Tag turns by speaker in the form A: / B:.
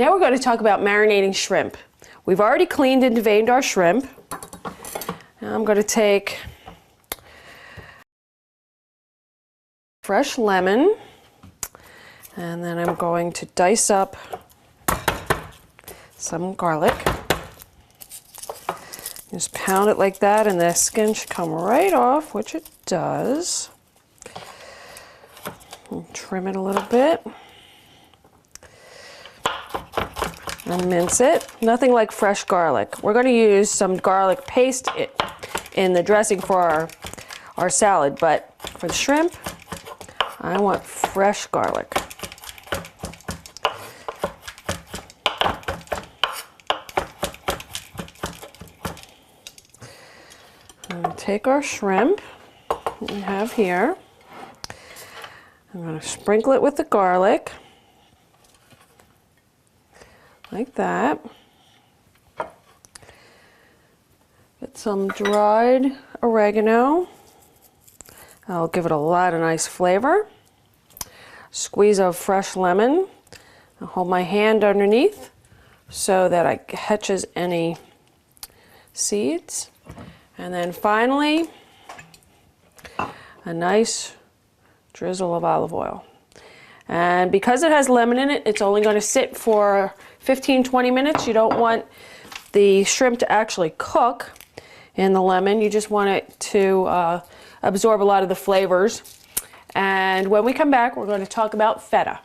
A: Now we're going to talk about marinating shrimp. We've already cleaned and deveined our shrimp. Now I'm going to take fresh lemon, and then I'm going to dice up some garlic. Just pound it like that, and the skin should come right off, which it does. And trim it a little bit. And mince it. Nothing like fresh garlic. We're going to use some garlic paste in the dressing for our salad, but for the shrimp, I want fresh garlic. I'm going to take our shrimp that we have here. I'm going to sprinkle it with the garlic. Like that. Get some dried oregano. That'll give it a lot of nice flavor. Squeeze of fresh lemon. I'll hold my hand underneath so that it catches any seeds. And then finally, a nice drizzle of olive oil. And because it has lemon in it, it's only going to sit for 15-20 minutes. You don't want the shrimp to actually cook in the lemon. You just want it to absorb a lot of the flavors. And when we come back, we're going to talk about feta.